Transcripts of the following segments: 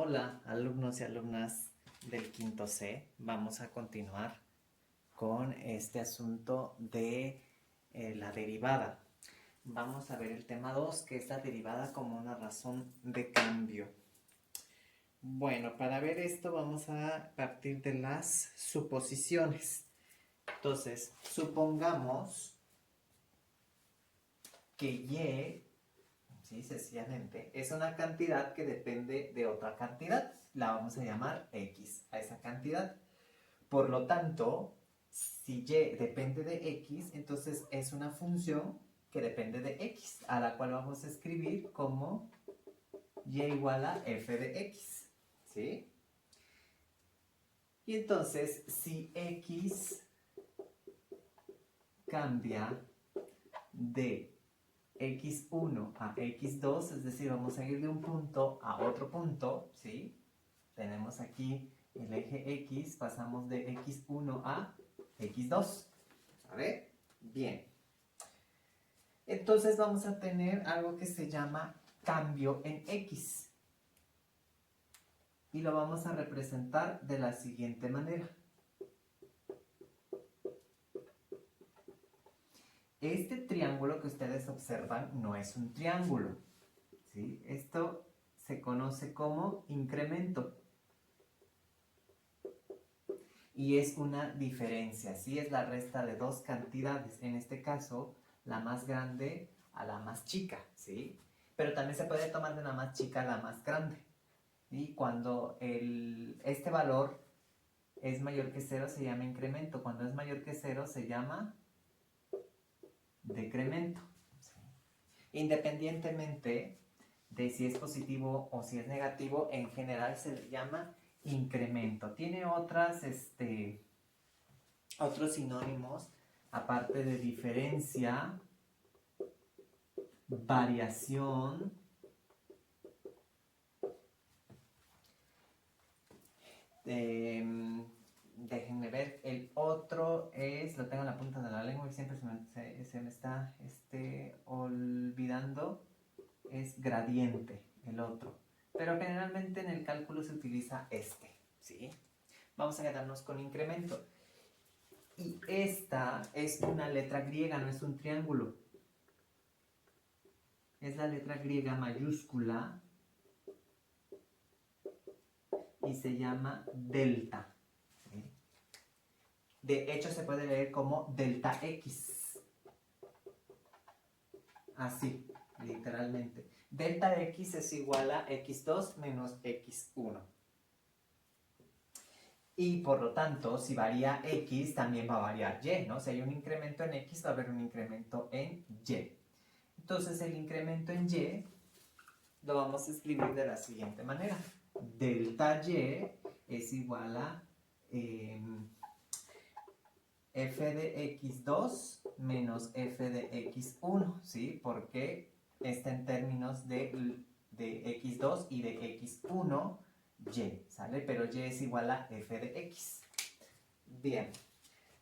Hola, alumnos y alumnas del quinto C. Vamos a continuar con este asunto de la derivada. Vamos a ver el tema 2, que es la derivada como una razón de cambio. Bueno, para ver esto vamos a partir de las suposiciones. Entonces, supongamos que y, ¿sí? Sencillamente, es una cantidad que depende de otra cantidad. La vamos a llamar x a esa cantidad. Por lo tanto, si y depende de x, entonces es una función que depende de x, a la cual vamos a escribir como y igual a f de x, ¿sí? Y entonces, si x cambia de x1 a x2, es decir, vamos a ir de un punto a otro punto, ¿sí? Tenemos aquí el eje x, pasamos de x1 a x2, ¿vale? Bien. Entonces vamos a tener algo que se llama cambio en x. Y lo vamos a representar de la siguiente manera. Este triángulo que ustedes observan no es un triángulo, ¿sí? Esto se conoce como incremento. Y es una diferencia, ¿sí? Es la resta de dos cantidades. En este caso, la más grande a la más chica, ¿sí? Pero también se puede tomar de la más chica a la más grande. Y cuando este valor es mayor que 0 se llama incremento. Cuando es mayor que 0 se llama decremento. ¿Sí? Independientemente de si es positivo o si es negativo, en general se le llama incremento. Tiene otros sinónimos, aparte de diferencia, variación, déjenme ver, el otro es, lo tengo en la punta de la lengua y siempre se me está olvidando, es gradiente, el otro. Pero generalmente en el cálculo se utiliza ¿sí? Vamos a quedarnos con incremento. Y esta es una letra griega, no es un triángulo. Es la letra griega mayúscula y se llama delta. ¿Sí? De hecho se puede leer como delta x. Así, literalmente. Delta x es igual a x2 menos x1. Y por lo tanto, si varía x, también va a variar y, ¿no? Si hay un incremento en x, va a haber un incremento en y. Entonces, el incremento en y lo vamos a escribir de la siguiente manera. Delta y es igual a f de x2 menos f de x1, ¿sí? Porque está en términos de x2 y de x1, y, ¿sale? Pero y es igual a f de x. Bien,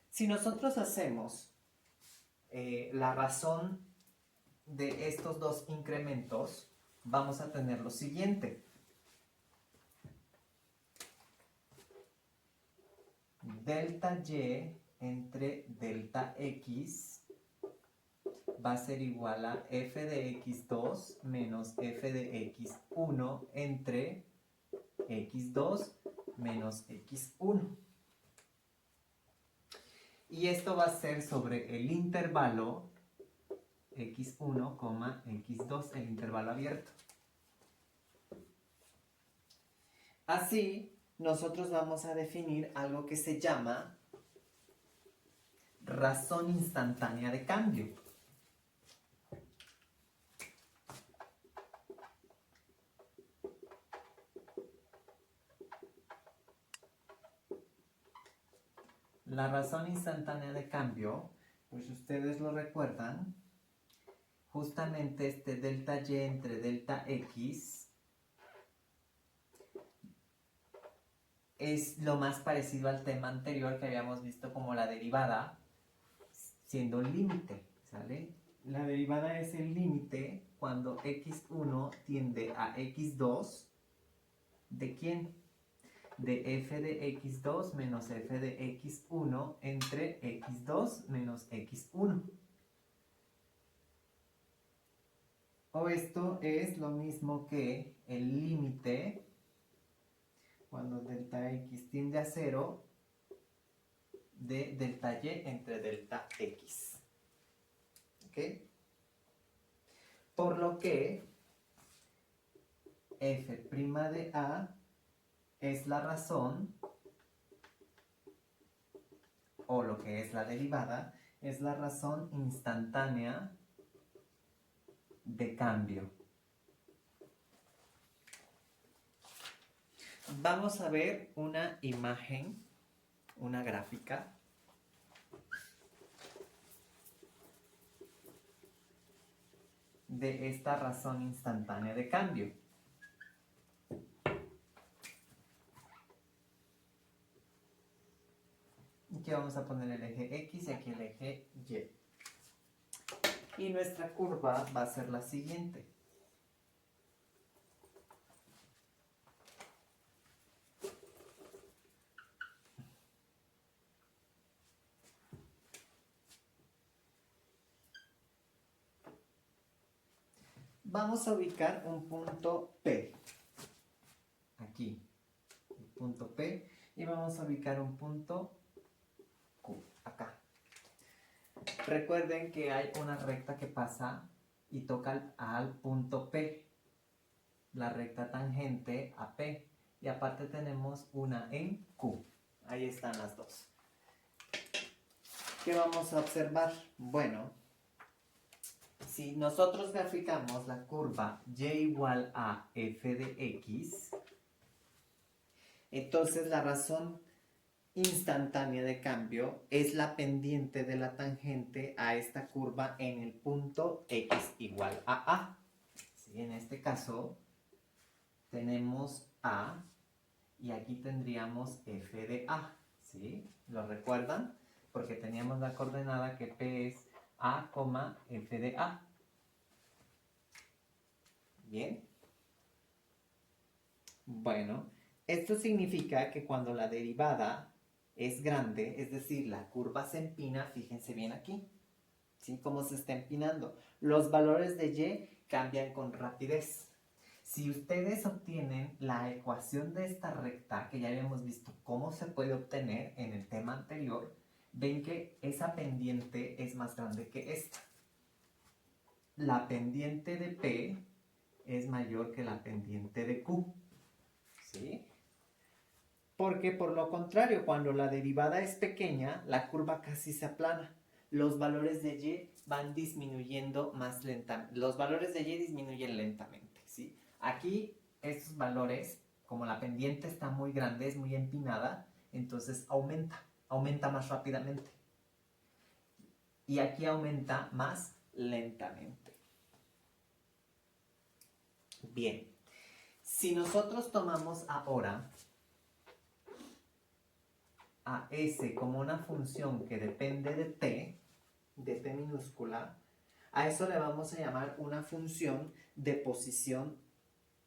si nosotros hacemos la razón de estos dos incrementos, vamos a tener lo siguiente. Delta y entre delta x va a ser igual a f de x2 menos f de x1 entre x2 menos x1. Y esto va a ser sobre el intervalo x1, x2, el intervalo abierto. Así, nosotros vamos a definir algo que se llama razón instantánea de cambio. La razón instantánea de cambio, pues ustedes lo recuerdan, justamente este delta y entre delta x es lo más parecido al tema anterior que habíamos visto como la derivada, siendo el límite, ¿sale? La derivada es el límite cuando x1 tiende a x2 de ¿De quién? De f de x2 menos f de x1 entre x2 menos x1. O esto es lo mismo que el límite cuando delta x tiende a 0 de delta y entre delta x. ¿Ok? Por lo que f' de a es la razón, o lo que es la derivada, es la razón instantánea de cambio. Vamos a ver una imagen, una gráfica. De esta razón instantánea de cambio. Aquí vamos a poner el eje X y aquí el eje Y. Y nuestra curva va a ser la siguiente. Vamos a ubicar un punto P. Aquí. El punto P. Y vamos a ubicar un punto Q. Acá. Recuerden que hay una recta que pasa y toca al punto P. La recta tangente a P. Y aparte tenemos una en Q. Ahí están las dos. ¿Qué vamos a observar? Bueno, si nosotros graficamos la curva y igual a f de x, entonces la razón instantánea de cambio es la pendiente de la tangente a esta curva en el punto x igual a a. ¿Sí? En este caso tenemos a y aquí tendríamos f de a. ¿Sí? ¿Lo recuerdan? Porque teníamos la coordenada que P es A, f de A. ¿Bien? Bueno, esto significa que cuando la derivada es grande, es decir, la curva se empina, fíjense bien aquí, ¿sí? Cómo se está empinando. Los valores de y cambian con rapidez. Si ustedes obtienen la ecuación de esta recta, que ya habíamos visto cómo se puede obtener en el tema anterior, ven que esa pendiente es más grande que esta. La pendiente de P es mayor que la pendiente de Q. ¿Sí? Porque por lo contrario, cuando la derivada es pequeña, la curva casi se aplana. Los valores de y van disminuyendo más lentamente. Los valores de y disminuyen lentamente. ¿Sí? Aquí estos valores, como la pendiente está muy grande, es muy empinada, entonces aumenta más rápidamente. Y aquí aumenta más lentamente. Bien, si nosotros tomamos ahora a S como una función que depende de T minúscula, a eso le vamos a llamar una función de posición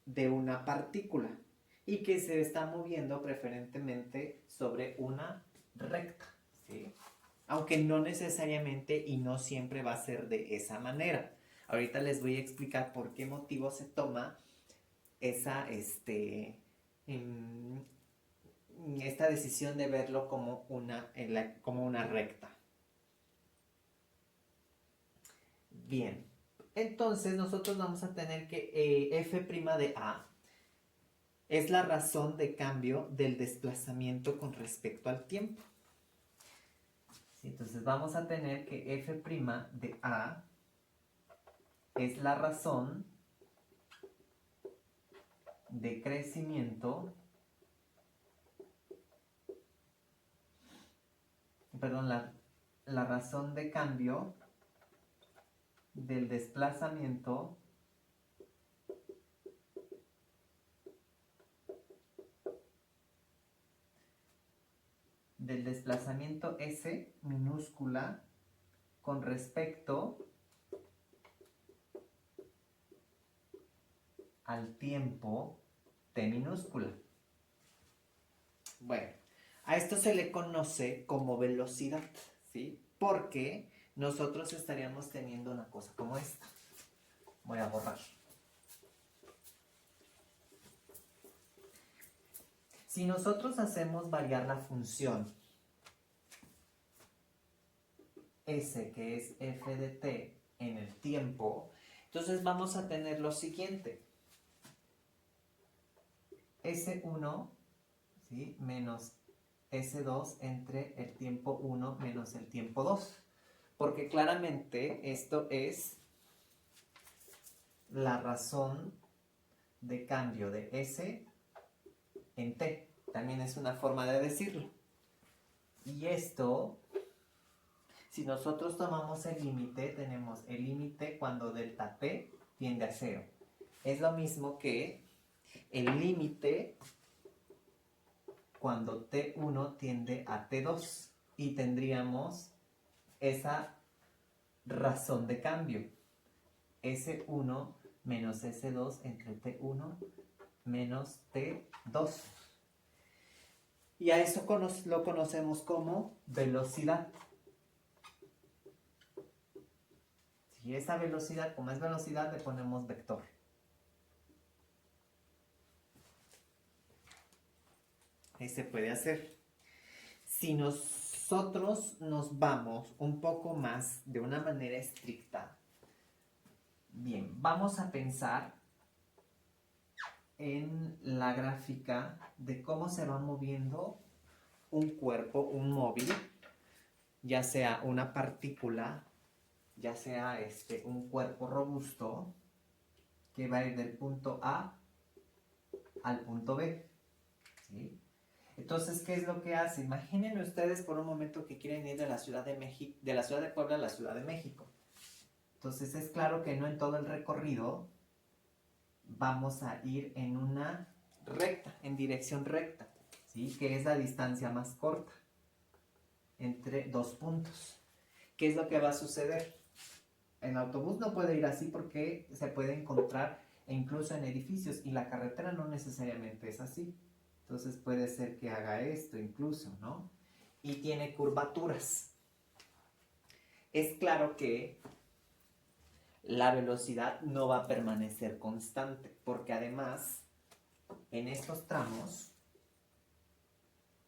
de una partícula y que se está moviendo preferentemente sobre una recta, ¿sí? Aunque no necesariamente y no siempre va a ser de esa manera. Ahorita les voy a explicar por qué motivo se toma esa, esta decisión de verlo como una recta. Bien, entonces nosotros vamos a tener que f' de a es la razón de cambio del desplazamiento con respecto al tiempo. ¿Sí? Entonces vamos a tener que f' de a es la razón de crecimiento, perdón, la razón de cambio del desplazamiento S minúscula con respecto al tiempo T minúscula. Bueno, a esto se le conoce como velocidad, ¿sí? Porque nosotros estaríamos teniendo una cosa como esta. Voy a borrar. Si nosotros hacemos variar la función S, que es f de t, en el tiempo, entonces vamos a tener lo siguiente. S1, ¿sí?, menos S2 entre el tiempo 1 menos el tiempo 2. Porque claramente esto es la razón de cambio de S en T. También es una forma de decirlo. Y esto, si nosotros tomamos el límite, tenemos el límite cuando delta T tiende a 0. Es lo mismo que el límite cuando T1 tiende a T2. Y tendríamos esa razón de cambio. S1 menos S2 entre T1 menos T2. Y a eso lo conocemos como velocidad. Si esa velocidad, como es velocidad, le ponemos vector. Ahí se puede hacer. Si nosotros nos vamos un poco más de una manera estricta, bien, vamos a pensar en la gráfica de cómo se va moviendo un cuerpo, un móvil, ya sea una partícula, ya sea un cuerpo robusto, que va a ir del punto A al punto B, ¿sí? Entonces, ¿qué es lo que hace? Imaginen ustedes por un momento que quieren ir de la Ciudad de México, de la Ciudad de Puebla a la Ciudad de México. Entonces, es claro que no en todo el recorrido vamos a ir en una recta, en dirección recta, ¿sí?, que es la distancia más corta entre dos puntos. ¿Qué es lo que va a suceder? El autobús no puede ir así porque se puede encontrar incluso en edificios, y la carretera no necesariamente es así. Entonces puede ser que haga esto incluso, ¿no? Y tiene curvaturas. Es claro que la velocidad no va a permanecer constante, porque además en estos tramos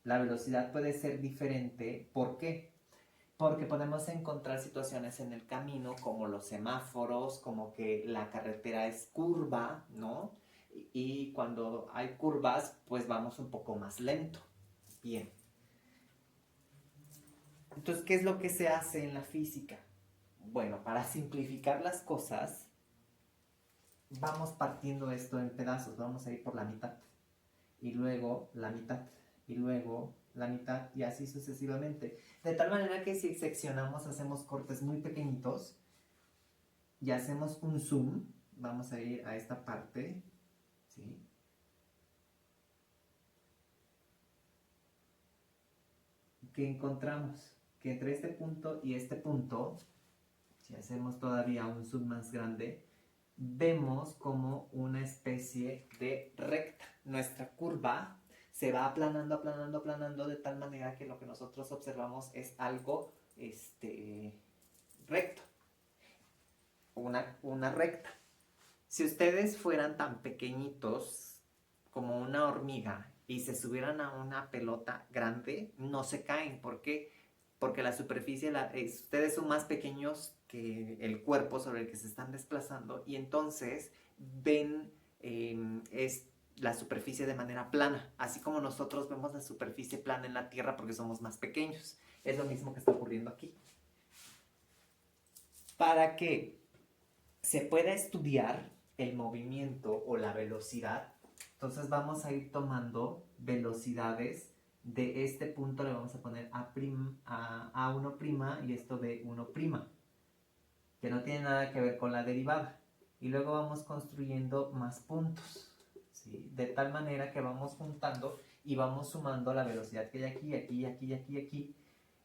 la velocidad puede ser diferente. ¿Por qué? Porque podemos encontrar situaciones en el camino como los semáforos, como que la carretera es curva, ¿no? Y cuando hay curvas, pues vamos un poco más lento. Bien. Entonces, ¿qué es lo que se hace en la física? Bueno, para simplificar las cosas, vamos partiendo esto en pedazos. Vamos a ir por la mitad. Y luego la mitad. Y luego la mitad, y así sucesivamente. De tal manera que si seccionamos, hacemos cortes muy pequeñitos y hacemos un zoom. Vamos a ir a esta parte, ¿sí? ¿Qué encontramos? Que entre este punto y este punto, si hacemos todavía un zoom más grande, vemos como una especie de recta. Nuestra curva se va aplanando, aplanando, aplanando, de tal manera que lo que nosotros observamos es algo recto, una recta. Si ustedes fueran tan pequeñitos como una hormiga y se subieran a una pelota grande, no se caen. ¿Por qué? Porque la superficie, ustedes son más pequeños que el cuerpo sobre el que se están desplazando, y entonces ven la superficie de manera plana, así como nosotros vemos la superficie plana en la Tierra porque somos más pequeños. Es lo mismo que está ocurriendo aquí. Para que se pueda estudiar el movimiento o la velocidad, entonces vamos a ir tomando velocidades. De este punto le vamos a poner A1' y esto B1', que no tiene nada que ver con la derivada. Y luego vamos construyendo más puntos, ¿sí? De tal manera que vamos juntando y vamos sumando la velocidad que hay aquí, aquí, aquí, aquí, aquí,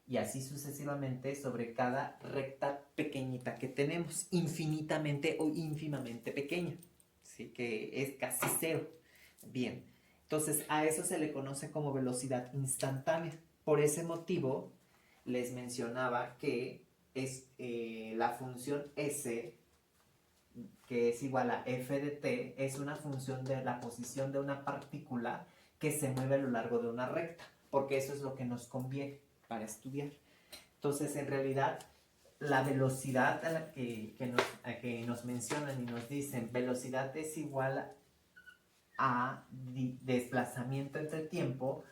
y así sucesivamente sobre cada recta pequeñita que tenemos, infinitamente o ínfimamente pequeña, ¿sí?, que es casi cero. Bien, entonces a eso se le conoce como velocidad instantánea. Por ese motivo les mencionaba que es la función S, que es igual a f de t, es una función de la posición de una partícula que se mueve a lo largo de una recta, porque eso es lo que nos conviene para estudiar. Entonces, en realidad, la velocidad a la que nos mencionan y nos dicen velocidad es igual a desplazamiento entre tiempo,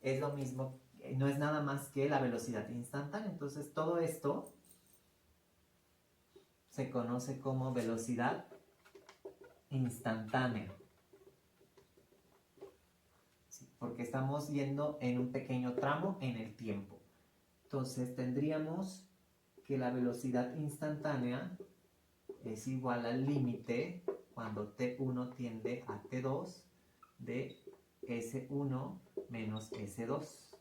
es lo mismo, no es nada más que la velocidad instantánea. Entonces, todo esto se conoce como velocidad instantánea. ¿Sí? Porque estamos yendo en un pequeño tramo en el tiempo. Entonces tendríamos que la velocidad instantánea es igual al límite cuando t1 tiende a t2 de s1 menos s2,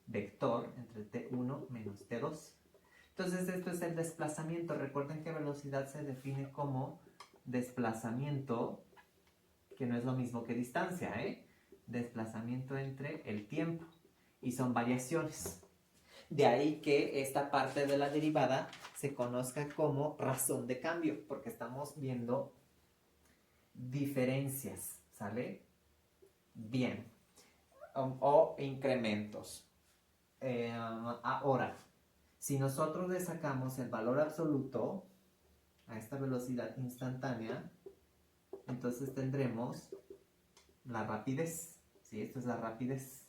vector entre t1 menos t2. Entonces esto es el desplazamiento. Recuerden que velocidad se define como desplazamiento, que no es lo mismo que distancia, ¿eh? Desplazamiento entre el tiempo. Y son variaciones. De ahí que esta parte de la derivada se conozca como razón de cambio, porque estamos viendo diferencias, ¿sale? Bien. O incrementos. Ahora, si nosotros le sacamos el valor absoluto a esta velocidad instantánea, entonces tendremos la rapidez. ¿Sí? Esto es la rapidez,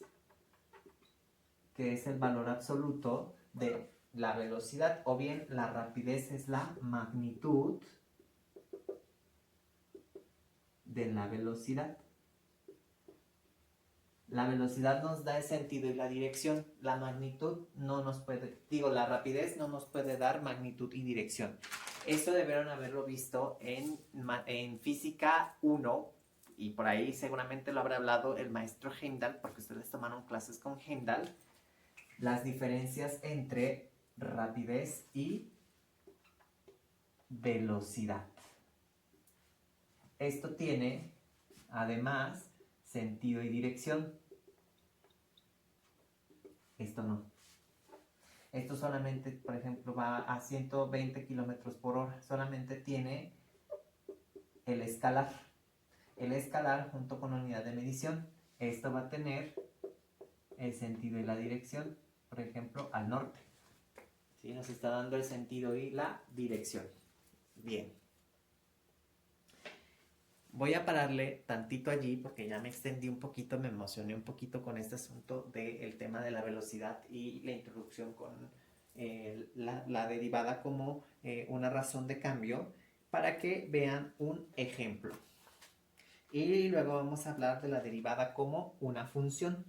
que es el valor absoluto de la velocidad, o bien la rapidez es la magnitud de la velocidad. La velocidad nos da el sentido y la dirección. La magnitud no nos puede, la rapidez no nos puede dar magnitud y dirección. Esto debieron haberlo visto en física 1, y por ahí seguramente lo habrá hablado el maestro Heimdall, porque ustedes tomaron clases con Heimdall, las diferencias entre rapidez y velocidad. Esto tiene, además, sentido y dirección. Esto no. Esto solamente, por ejemplo, va a 120 kilómetros por hora. Solamente tiene el escalar. El escalar junto con la unidad de medición. Esto va a tener el sentido y la dirección. Por ejemplo, al norte. ¿Sí? Nos está dando el sentido y la dirección. Bien. Voy a pararle tantito allí porque ya me extendí un poquito, me emocioné un poquito con este asunto del tema de la velocidad y la introducción con la derivada como una razón de cambio, para que vean un ejemplo. Y luego vamos a hablar de la derivada como una función.